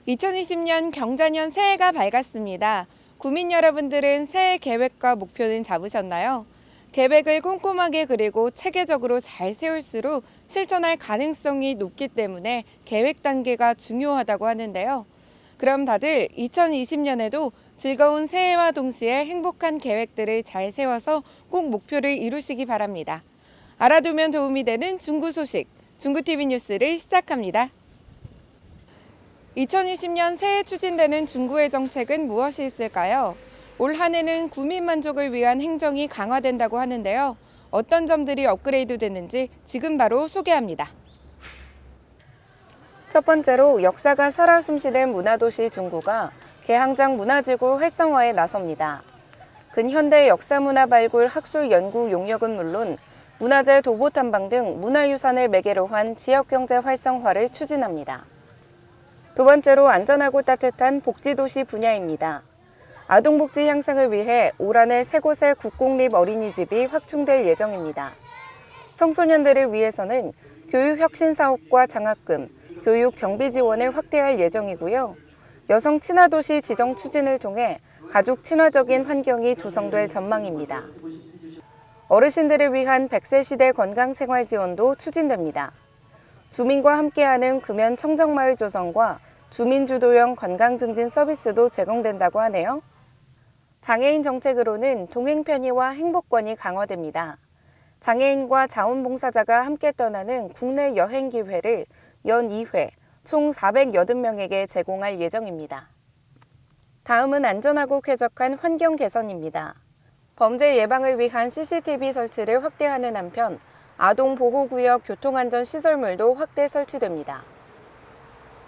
2020년 경자년 새해가 밝았습니다. 구민 여러분들은 새해 계획과 목표는 잡으셨나요? 계획을 꼼꼼하게 그리고 체계적으로 잘 세울수록 실천할 가능성이 높기 때문에 계획 단계가 중요하다고 하는데요. 그럼 다들 2020년에도 즐거운 새해와 동시에 행복한 계획들을 잘 세워서 꼭 목표를 이루시기 바랍니다. 알아두면 도움이 되는 중구 소식, 중구TV 뉴스를 시작합니다. 2020년 새해 추진되는 중구의 정책은 무엇이 있을까요? 올 한 해는 구민 만족을 위한 행정이 강화된다고 하는데요. 어떤 점들이 업그레이드 됐는지 지금 바로 소개합니다. 첫 번째로 역사가 살아 숨쉬는 문화도시 중구가 계항장 문화지구 활성화에 나섭니다. 근현대 역사문화 발굴 학술 연구 용역은 물론 문화재 도보 탐방 등 문화유산을 매개로 한 지역경제 활성화를 추진합니다. 두 번째로 안전하고 따뜻한 복지도시 분야입니다. 아동복지 향상을 위해 올 한 해 3곳의 국공립 어린이집이 확충될 예정입니다. 청소년들을 위해서는 교육혁신사업과 장학금, 교육 경비 지원을 확대할 예정이고요. 여성 친화도시 지정 추진을 통해 가족 친화적인 환경이 조성될 전망입니다. 어르신들을 위한 100세 시대 건강생활 지원도 추진됩니다. 주민과 함께하는 금연 청정마을 조성과 주민주도형 건강증진 서비스도 제공된다고 하네요. 장애인 정책으로는 동행 편의와 행복권이 강화됩니다. 장애인과 자원봉사자가 함께 떠나는 국내 여행 기회를 연 2회, 총 480명에게 제공할 예정입니다. 다음은 안전하고 쾌적한 환경 개선입니다. 범죄 예방을 위한 CCTV 설치를 확대하는 한편 아동보호구역 교통안전시설물도 확대 설치됩니다.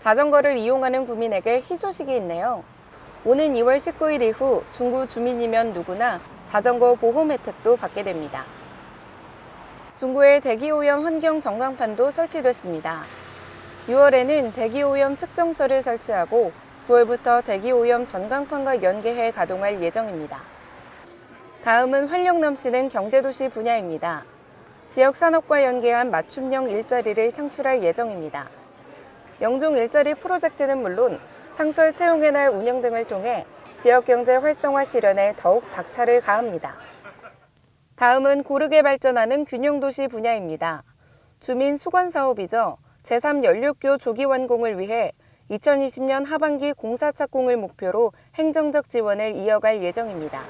자전거를 이용하는 구민에게 희소식이 있네요. 오는 2월 19일 이후 중구 주민이면 누구나 자전거 보험 혜택도 받게 됩니다. 중구에 대기오염 환경 전광판도 설치됐습니다. 6월에는 대기오염 측정서를 설치하고 9월부터 대기오염 전광판과 연계해 가동할 예정입니다. 다음은 활력 넘치는 경제도시 분야입니다. 지역 산업과 연계한 맞춤형 일자리를 창출할 예정입니다. 영종 일자리 프로젝트는 물론 상설 채용의 날 운영 등을 통해 지역경제 활성화 실현에 더욱 박차를 가합니다. 다음은 고르게 발전하는 균형도시 분야입니다. 주민 수건 사업이죠. 제3연륙교 조기 완공을 위해 2020년 하반기 공사 착공을 목표로 행정적 지원을 이어갈 예정입니다.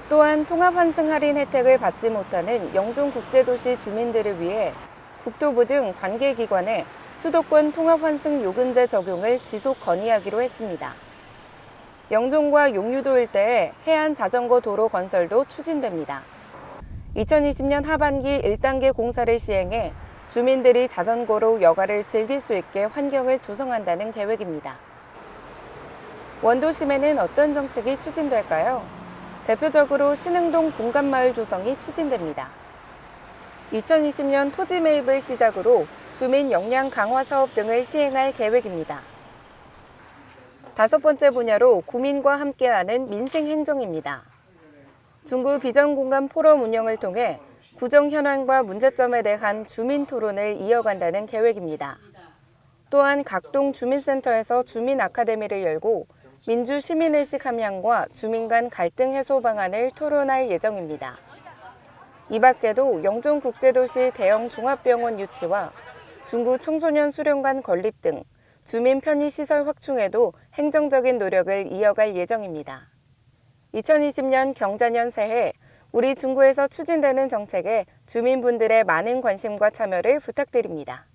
또한 통합환승 할인 혜택을 받지 못하는 영종국제도시 주민들을 위해 국토부 등 관계기관에 수도권 통합환승 요금제 적용을 지속 건의하기로 했습니다. 영종과 용유도 일대에 해안 자전거 도로 건설도 추진됩니다. 2020년 하반기 1단계 공사를 시행해 주민들이 자전거로 여가를 즐길 수 있게 환경을 조성한다는 계획입니다. 원도심에는 어떤 정책이 추진될까요? 대표적으로 신흥동 공간마을 조성이 추진됩니다. 2020년 토지 매입을 시작으로 주민 역량 강화 사업 등을 시행할 계획입니다. 다섯 번째 분야로 구민과 함께하는 민생행정입니다. 중구 비전공간 포럼 운영을 통해 구정 현안과 문제점에 대한 주민 토론을 이어간다는 계획입니다. 또한 각동 주민센터에서 주민 아카데미를 열고 민주 시민의식 함양과 주민 간 갈등 해소 방안을 토론할 예정입니다. 이 밖에도 영종국제도시 대형 종합병원 유치와 중구 청소년 수련관 건립 등 주민 편의시설 확충에도 행정적인 노력을 이어갈 예정입니다. 2020년 경자년 새해 우리 중구에서 추진되는 정책에 주민분들의 많은 관심과 참여를 부탁드립니다.